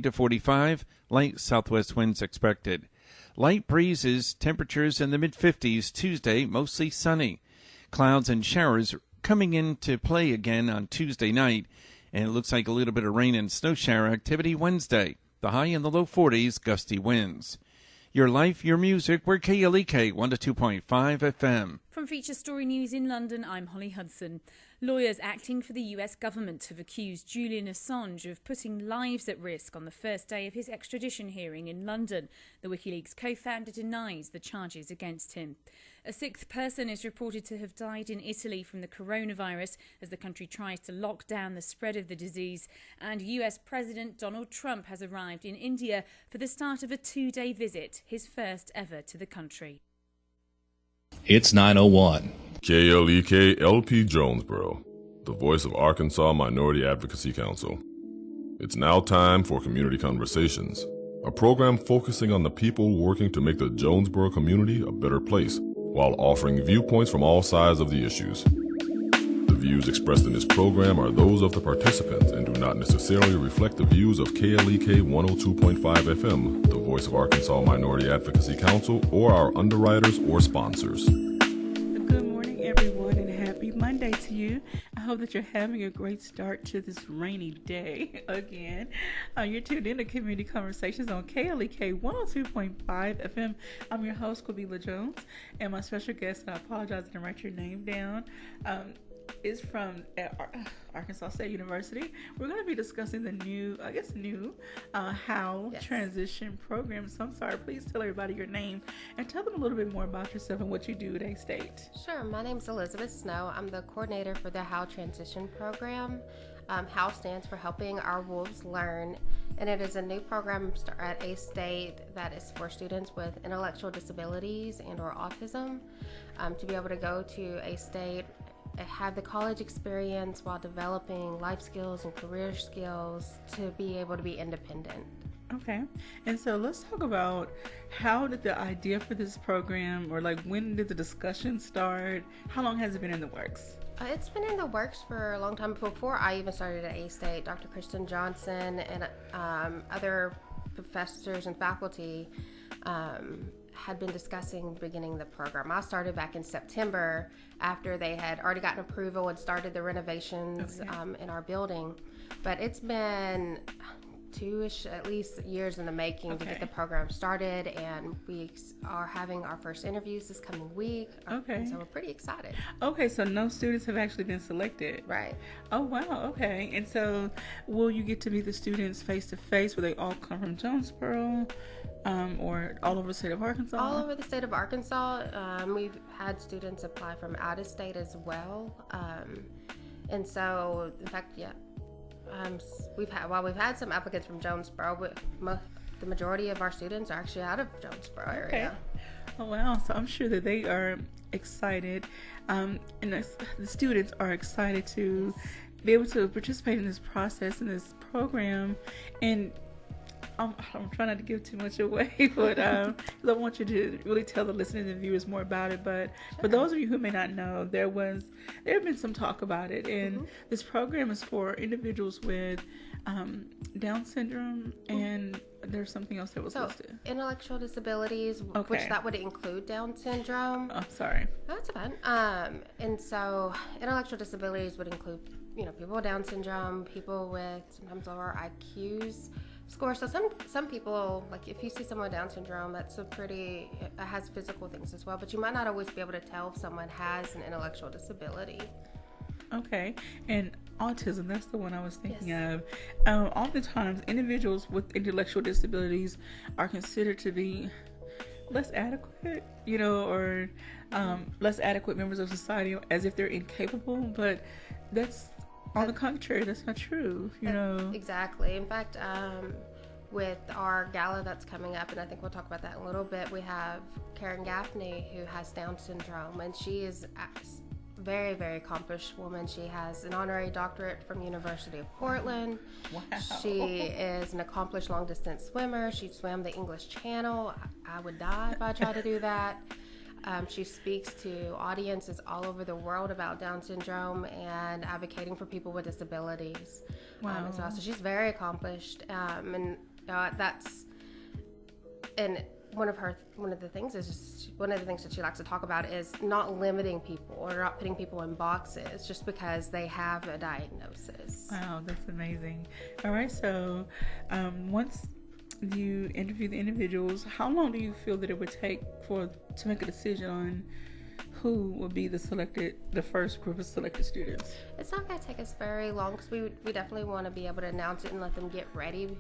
to 45, light southwest winds expected. Light breezes, temperatures in the mid-50s Tuesday, mostly sunny. Clouds and showers coming into play again on Tuesday night, and it looks like a little bit of rain and snow shower activity Wednesday. The high in the low 40s, gusty winds. Your life, your music, we're KLEK 102.5 FM. From Feature Story News in London, I'm Holly Hudson. Lawyers acting for the US government have accused Julian Assange of putting lives at risk on the first day of his extradition hearing in London. The WikiLeaks co-founder denies the charges against him. A sixth person is reported to have died in Italy from the coronavirus as the country tries to lock down the spread of the disease. And US President Donald Trump has arrived in India for the start of a 2-day visit, his first ever to the country. It's 9:01. KLEK LP Jonesboro, the voice of Arkansas Minority Advocacy Council. It's now time for Community Conversations, a program focusing on the people working to make the Jonesboro community a better place, while offering viewpoints from all sides of the issues. The views expressed in this program are those of the participants and do not necessarily reflect the views of KLEK 102.5 FM, the voice of Arkansas Minority Advocacy Council, or our underwriters or sponsors. Good morning, everyone, and happy Monday to you. I hope that you're having a great start to this rainy day again. You're tuned in to Community Conversations on KLEK 102.5 FM. I'm your host, Quabila Jones, and my special guest, and I apologize, I didn't write your name down, is from Arkansas State University. We're going to be discussing the new H.O.W.L transition program. So I'm sorry, please tell everybody your name and tell them a little bit more about yourself and what you do at A-State. Sure, my name's Elizabeth Snow. I'm the coordinator for the H.O.W.L transition program. H.O.W.L stands for Helping Our Wolves Learn, and it is a new program at A-State that is for students with intellectual disabilities and or autism to be able to go to A-State, have the college experience while developing life skills and career skills to be able to be independent. Okay, and so let's talk about how did the idea for this program, or like when did the discussion start? How long has it been in the works? It's been in the works for a long time. Before I even started at A-State, Dr. Kristen Johnson and other professors and faculty had been discussing beginning the program. I started back in September after they had already gotten approval and started the renovations in our building. But it's been 2-ish at least years in the making to get the program started, and we are having our first interviews this coming week. Okay. So we're pretty excited. Okay, so no students have actually been selected. Right. Oh, wow. Okay. And so will you get to meet the students face to face? Will they all come from Jonesboro? Or all over the state of Arkansas? All over the state of Arkansas. We've had students apply from out of state as well. And so, in fact, we've had some applicants from Jonesboro, but the majority of our students are actually out of Jonesboro area. Oh, wow. So I'm sure that they are excited. And the students are excited to be able to participate in this process, in this program. And I'm trying not to give too much away, but I want you to really tell the listeners and viewers more about it. But for those of you who may not know, there have been some talk about it, and this program is for individuals with Down syndrome, and there's something else that was listed. Intellectual disabilities, which that would include Down syndrome. I'm sorry. That's fine. And so intellectual disabilities would include, people with Down syndrome, people with sometimes lower IQs. Score. So some people, like if you see someone with Down syndrome, it has physical things as well, but you might not always be able to tell if someone has an intellectual disability. Okay, and autism, that's the one I was thinking of. Oftentimes, individuals with intellectual disabilities are considered to be less adequate, or less adequate members of society, as if they're incapable, but that's on the contrary, that's not true, Exactly. In fact, with our gala that's coming up, and I think we'll talk about that in a little bit, we have Karen Gaffney, who has Down syndrome, and she is a very, very accomplished woman. She has an honorary doctorate from University of Portland. Wow. She is an accomplished long-distance swimmer. She swam the English Channel. I would die if I tried to do that. She speaks to audiences all over the world about Down syndrome and advocating for people with disabilities. Wow. As well. So she's very accomplished, and that's and one of the things that she likes to talk about is not limiting people or not putting people in boxes just because they have a diagnosis. Wow, that's amazing. All right, so once you interview the individuals, how long do you feel that it would take to make a decision on who will be the first group of selected students? It's not going to take us very long because we definitely want to be able to announce it and let them get ready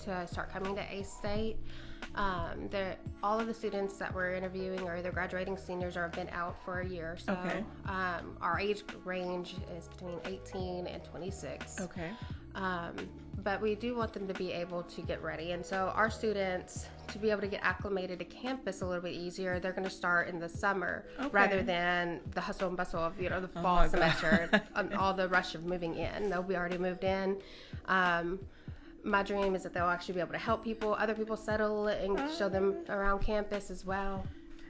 to start coming to A-State. All of the students that we're interviewing are either graduating seniors or have been out for a year or so. Okay. Our age range is between 18 and 26. Okay. But we do want them to be able to get ready. And so our students, to be able to get acclimated to campus a little bit easier, they're going to start in the summer rather than the hustle and bustle of, the fall semester and all the rush of moving in. They'll be already moved in. My dream is that they'll actually be able to help other people settle and show them around campus as well.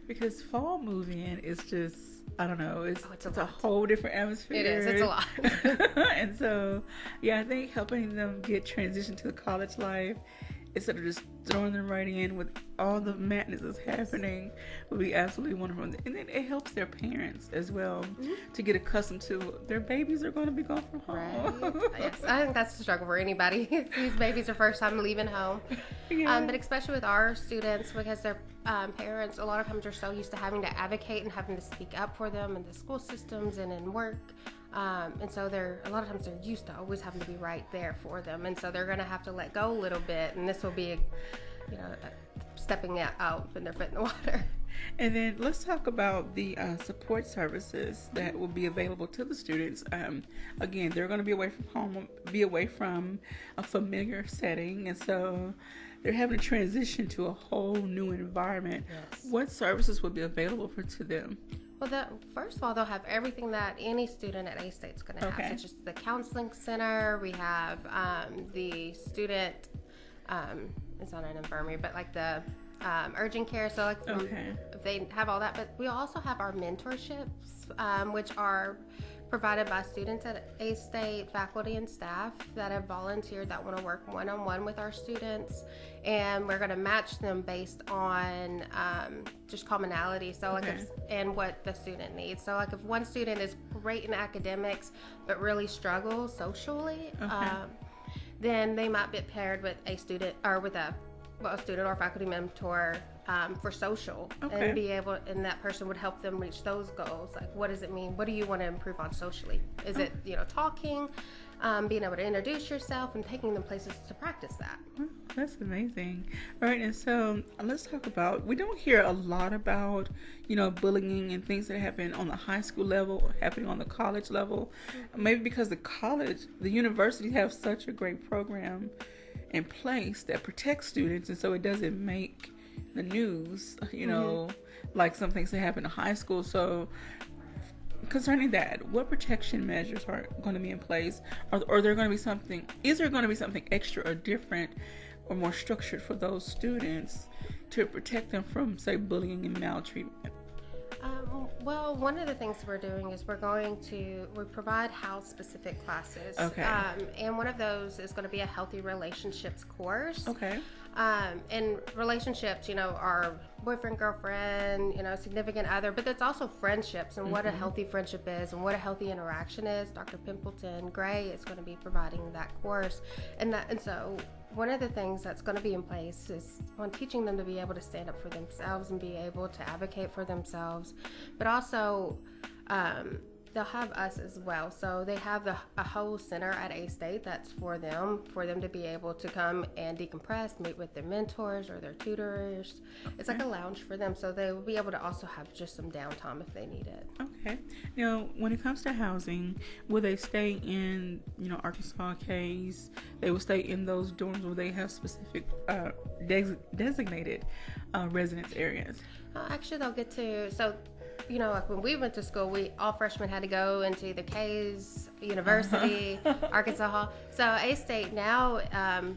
Because fall move-in is just, I don't know, it's a a whole different atmosphere. It is, it's a lot. And so, I think helping them get transitioned to the college life instead of just throwing them right in with all the madness that's happening would be absolutely wonderful. And then it helps their parents as well to get accustomed to their babies are going to be gone from home. Right. Yes, I think that's the struggle for anybody. These babies are first time leaving home. Yeah. But especially with our students, because their parents a lot of times are so used to having to advocate and having to speak up for them in the school systems and in work. And so a lot of times they're used to always having to be right there for them, and so they're going to have to let go a little bit, and this will be stepping out, putting their foot in the water. And then let's talk about the support services that will be available to the students. Again, they're going to be away from home, be away from a familiar setting, and so they're having to transition to a whole new environment. Yes. What services will be available to them? Well, first of all, they'll have everything that any student at A-State's going to have, such as the counseling center. We have the student, it's not an infirmary, but like the urgent care. So if they have all that. But we also have our mentorships, which are provided by students at A-State, faculty and staff that have volunteered that want to work one-on-one with our students, and we're going to match them based on just commonality, and what the student needs. So like if one student is great in academics but really struggles socially, then they might be paired with a student or with a student or faculty mentor for social, and be able, and that person would help them reach those goals. Like, what does it mean? What do you want to improve on socially? Is it talking, being able to introduce yourself, and taking them places to practice that? That's amazing. All right, and so let's talk about. We don't hear a lot about bullying and things that happen on the high school level happening on the college level. Maybe because the university have such a great program in place that protects students, and so it doesn't make the news, like some things that happen in high school. So concerning that, what protection measures are going to be in place? Or there going to be something, is there going to be something extra or different or more structured for those students to protect them from, say, bullying and maltreatment? Well, one of the things we're doing is we provide house-specific classes. And one of those is going to be a healthy relationships course. And relationships, are boyfriend, girlfriend, significant other, but it's also friendships and what a healthy friendship is and what a healthy interaction is. Dr. Pimpleton Gray is going to be providing that course. And so one of the things that's going to be in place is on teaching them to be able to stand up for themselves and be able to advocate for themselves, but also they'll have us as well. So they have a whole center at A-State that's for them to be able to come and decompress, meet with their mentors or their tutors. It's like a lounge for them, so they will be able to also have just some downtime if they need it. Okay. Now, when it comes to housing, will they stay in, Arkansas K's? They will stay in those dorms where they have specific designated residence areas? Actually, they'll get to, so like when we went to school, all freshmen had to go into either K's, University, Arkansas Hall. So A-State now,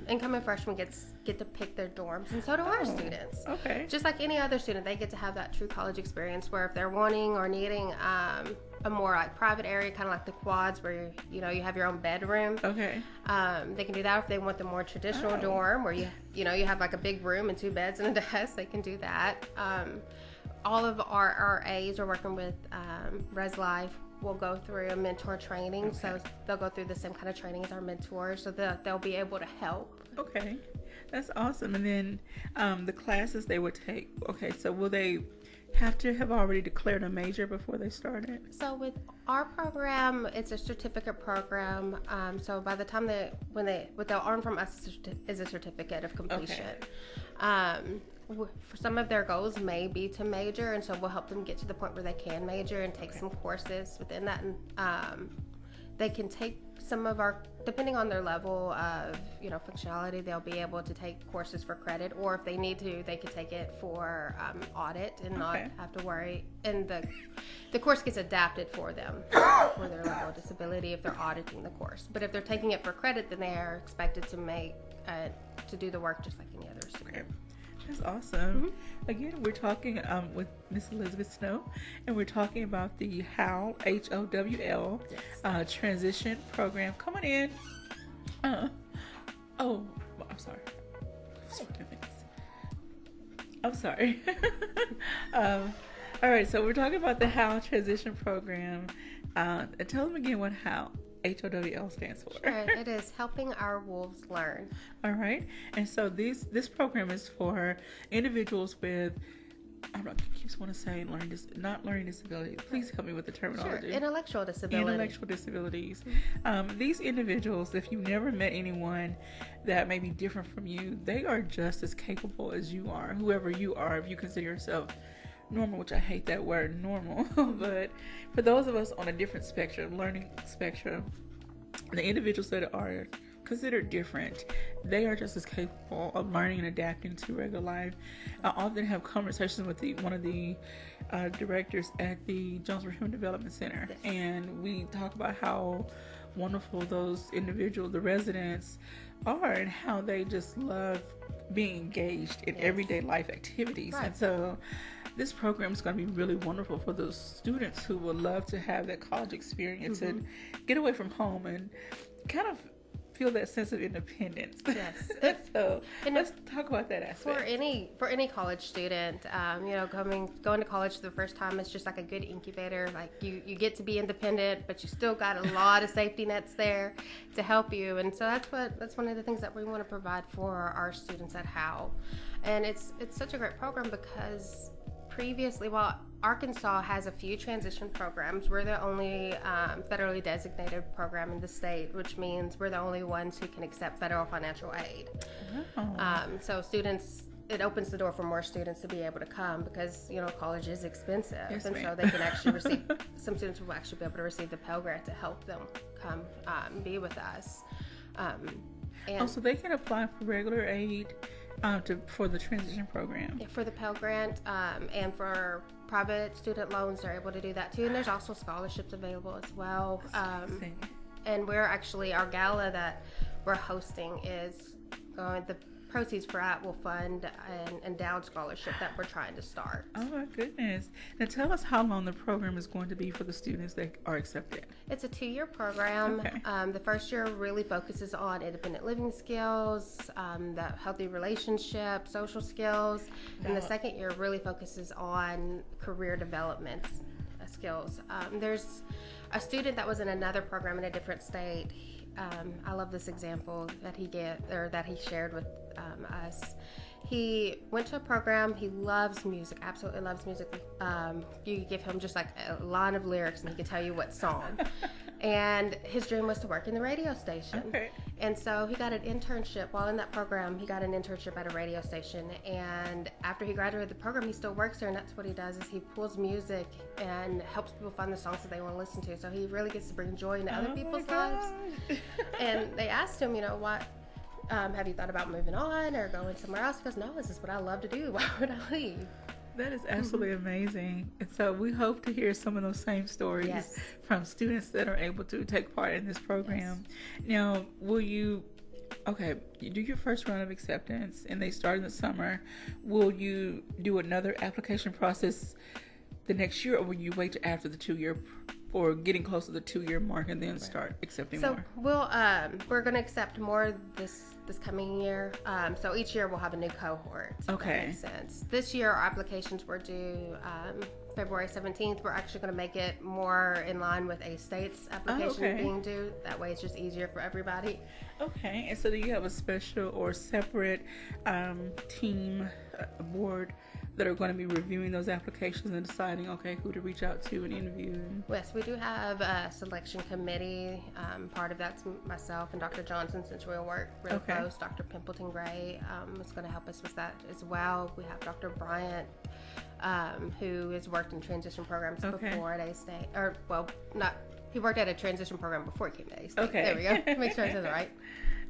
incoming freshmen get to pick their dorms, and so do our students. Okay. Just like any other student, they get to have that true college experience where if they're wanting or needing a more like private area, kind of like the quads where you have your own bedroom. Okay. They can do that. If they want the more traditional dorm where you have like a big room and 2 beds and a desk, they can do that. All of our RAs are working with Res Life. Will go through a mentor training, so they'll go through the same kind of training as our mentors, so they'll be able to help. Okay, that's awesome. And then the classes they would take. Okay, so will they have to have already declared a major before they started? So with our program, it's a certificate program. So by the time what they'll earn from us is a certificate of completion. For some of their goals may be to major, and so we'll help them get to the point where they can major and take some courses within that. And they can take some of our, depending on their level of functionality, they'll be able to take courses for credit, or if they need to, they could take it for audit and not have to worry. And the course gets adapted for them for their level of disability if they're auditing the course. But if they're taking it for credit, then they are expected to do the work just like any other student. That's awesome. Again, we're talking with Miss Elizabeth Snow, and we're talking about the H.O.W.L, H-O-W-L transition program coming in. I'm sorry. I'm sorry. All right, so we're talking about the H.O.W.L transition program. And tell them again what H-O-W-L stands for. Sure, it is Helping Our Wolves Learn. All right, and so this program is for individuals with, I keep want to say not learning disabilities. Please help me with the terminology. Sure, intellectual disabilities. These individuals, if you've never met anyone that may be different from you, they are just as capable as you are, whoever you are, if you consider yourself normal, which I hate that word normal, but for those of us on a different learning spectrum, the individuals that are considered different, they are just as capable of learning and adapting to regular life. I often have conversations with one of the directors at the Jonesboro Human Development Center, and we talk about how wonderful those individuals, the residents, are, and how they just love being engaged in everyday life activities. And so this program is going to be really wonderful for those students who would love to have that college experience and get away from home and kind of feel that sense of independence. Yes. So let's talk about that aspect. For any college student, going to college for the first time is just like a good incubator. Like you get to be independent, but you still got a lot of safety nets there to help you. And so that's one of the things that we want to provide for our students at H.O.W.L. And it's such a great program because previously, while Arkansas has a few transition programs, we're the only federally designated program in the state, which means we're the only ones who can accept federal financial aid. So students, it opens the door for more students to be able to come because college is expensive, so they can actually receive. Some students will actually be able to receive the Pell Grant to help them come be with us. So they can apply for regular aid for the transition program. For the Pell Grant and for private student loans, they're able to do that too. And there's also scholarships available as well. And we're actually, our gala that we're hosting is the proceeds for that will fund an endowed scholarship that we're trying to start. Oh my goodness. Now tell us how long the program is going to be for the students that are accepted. It's a 2-year program. The first year really focuses on independent living skills, the healthy relationship, social skills. And the second year really focuses on career development skills. There's a student that was in another program in a different state. I love this example that he shared with us. He went to a program. He loves music, absolutely loves music. You give him just like a line of lyrics and he can tell you what song. And his dream was to work in the radio station. And so he got an internship. While in that program, he got an internship at a radio station. And after he graduated the program, he still works there. And that's what he does is he pulls music and helps people find the songs that they want to listen to. So he really gets to bring joy into other people's lives. And they asked him, what, have you thought about moving on or going somewhere else? He goes, no, this is what I love to do. Why would I leave? That is absolutely amazing. And so we hope to hear some of those same stories Yes. from students that are able to take part in this program. Now, will you do your first round of acceptance and they start in the summer. Will you do another application process the next year, or will you wait till after the 2-year or getting close to the 2-year mark and then start accepting more? We're going to accept more this coming year. So each year we'll have a new cohort. If Okay. that makes sense. This year our applications were due February 17th. We're actually going to make it more in line with A-State's application okay. being due. That way it's just easier for everybody. Okay. And so do you have a special or separate team board that are going to be reviewing those applications and deciding, who to reach out to and interview? Yes, we do have a selection committee. Part of that's myself and Dr. Johnson, since we work real Okay. close. Dr. Pimpleton Gray is going to help us with that as well. We have Dr. Bryant, who has worked in transition programs Okay. before at A-State. He worked at a transition program before he came to A-State. Okay. There we go. Make sure I said it right.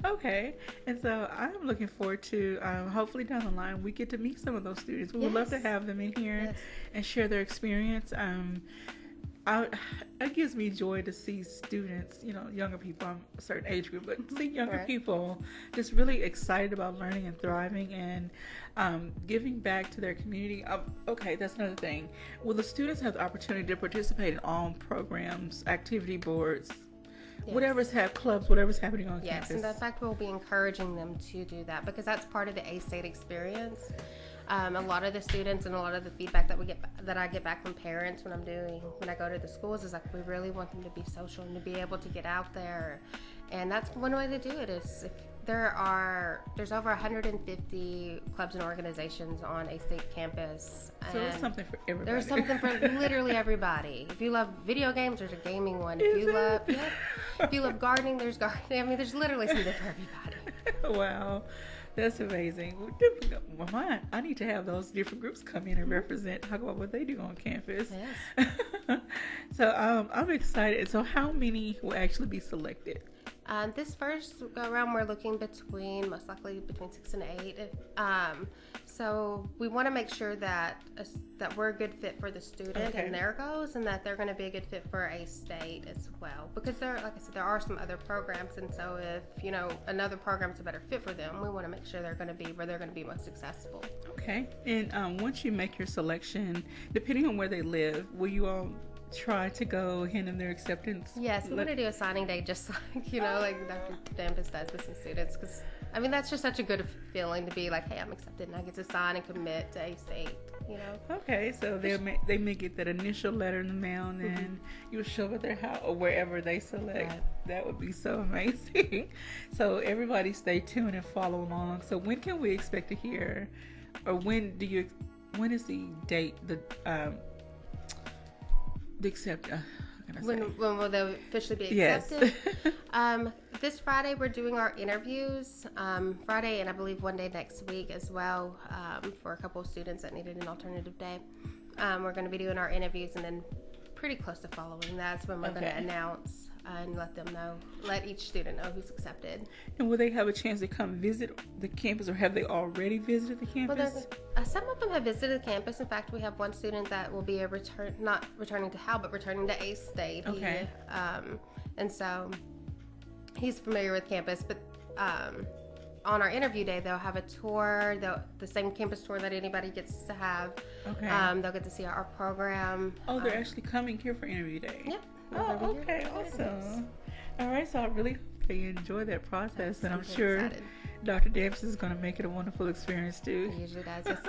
Okay, and so I'm looking forward to hopefully down the line we get to meet some of those students. We would love to Yes. have them in here Yes. and share their experience. It gives me joy to see students, younger people, I'm a certain age group, but see younger Right. people just really excited about learning and thriving and giving back to their community. Okay, that's another thing. Will the students have the opportunity to participate in all programs, activity boards, whatever's clubs, whatever's happening on Yes, campus? and in fact, we'll be encouraging them to do that because that's part of the A-State experience. A lot of the students and a lot of the feedback that I get back from parents when I go to the schools is like, we really want them to be social and to be able to get out there. And that's one way to do it is if there's over 150 clubs and organizations on A-State campus. So there's something for everybody. There's something for literally everybody. If you love video games, there's a gaming one. If you love gardening, there's gardening. I mean, there's literally something for everybody. Wow, that's amazing. Well, I need to have those different groups come in and talk about what they do on campus. Yes. So I'm excited. So how many will actually be selected? This first go around, we're looking most likely between 6 and 8. So we want to make sure that we're a good fit for the student and their goals, and that they're going to be a good fit for A-State as well. Because like I said, there are some other programs, and so if another program's a better fit for them, we want to make sure they're going to be where they're going to be most successful. Okay. And once you make your selection, depending on where they live, will you all try to go hand in their acceptance? Yes, we're going to do a signing day just like, like Dr. Dampus does with some students. Because, that's just such a good feeling to be like, hey, I'm accepted and I get to sign and commit to A-State, Okay, so they may get that initial letter in the mail and then you'll show up at their house or wherever they select. Right. That would be so amazing. So everybody stay tuned and follow along. So when can we expect to hear, or when is the date, the accept? When will they officially be Yes. accepted? This Friday we're doing our interviews. Friday and I believe one day next week as well for a couple of students that needed an alternative day. We're going to be doing our interviews, and then pretty close to following that's when we're going to announce and let each student know who's accepted. And will they have a chance to come visit the campus, or have they already visited the campus? Well, some of them have visited the campus. In fact, we have one student that will be not returning to H.O.W.L, but returning to A-State. Okay. And so he's familiar with campus, but on our interview day, they'll have a tour, the same campus tour that anybody gets to have. Okay. They'll get to see our program. Oh, they're actually coming here for interview day. Yeah. Oh, okay, awesome. All right, so I really hope they enjoy that process, and I'm sure excited. Dr. Davis is going to make it a wonderful experience too. He usually does. Yes.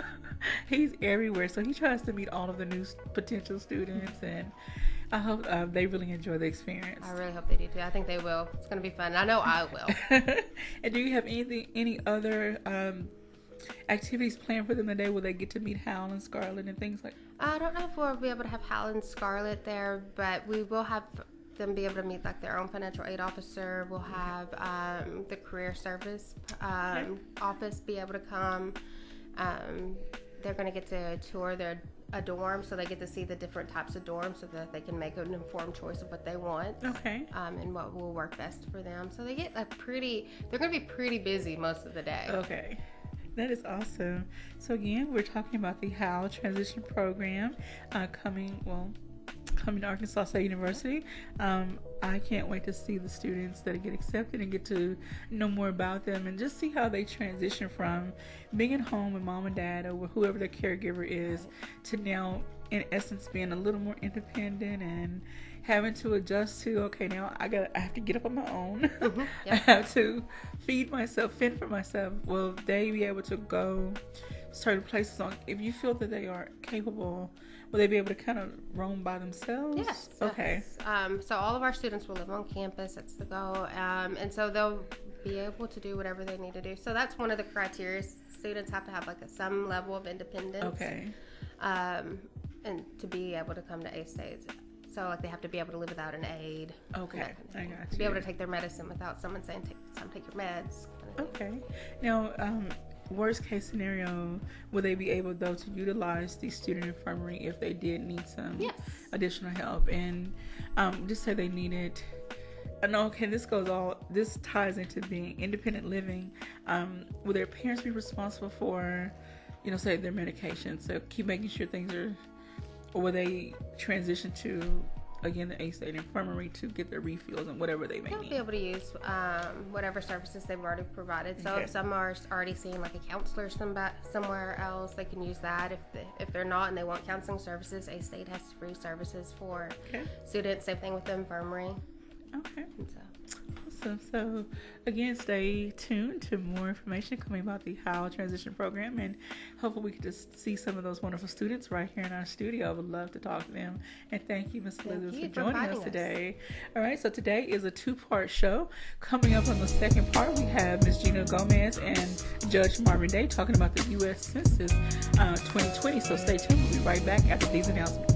He's everywhere, so he tries to meet all of the new potential students, and I hope they really enjoy the experience. I really hope they do too. I think they will. It's going to be fun. I know I will. And do you have any other activities planned for them today? Will they get to meet H.O.W.L and Scarlett and things like that? I don't know if we'll be able to have H.O.W.L and Scarlett there, but we will have them be able to meet like their own financial aid officer. We'll have the career service office be able to come. They're going to get to tour a dorm, so they get to see the different types of dorms so that they can make an informed choice of what they want. Okay. And what will work best for them. So they get they're going to be pretty busy most of the day. Okay. That is awesome. So again, we're talking about the H.O.W.L transition program coming to Arkansas State University. I can't wait to see the students that get accepted and get to know more about them and just see how they transition from being at home with mom and dad or whoever their caregiver is to now, in essence, being a little more independent and having to adjust to, okay, now I have to get up on my own. Mm-hmm. Yep. I have to feed myself, fend for myself. Will they be able to go certain places if you feel that they are capable? Will they be able to kind of roam by themselves? Yes. Okay. So all of our students will live on campus. That's the goal. And so they'll be able to do whatever they need to do. So that's one of the criteria. Students have to have some level of independence. Okay. And to be able to come to A-State. So they have to be able to live without an aide. Okay. I got you. To be able to take their medicine without someone saying, take your meds. Okay. Now, worst case scenario, will they be able though to utilize the student infirmary if they did need some additional help? And just say they needed. Okay, this ties into being independent living. Will their parents be responsible for, say their medication? So keep making sure things are, or will they transition to, again, the A-State infirmary to get their refills and whatever they may need? They'll be able to use whatever services they've already provided. So if some are already seeing like a counselor somewhere else, they can use that. If they're not and they want counseling services, A-State has free services for students. Same thing with the infirmary. Okay. Awesome. So again, stay tuned to more information coming about the H.O.W.L transition program, and hopefully we can just see some of those wonderful students right here in our studio. I would love to talk to them. And thank you, Ms. Elizabeth, for joining us today. All right, so today is a 2-part show. Coming up on the second part, we have Ms. Gina Gomez and Judge Marvin Day talking about the U.S. Census 2020. So stay tuned. We'll be right back after these announcements.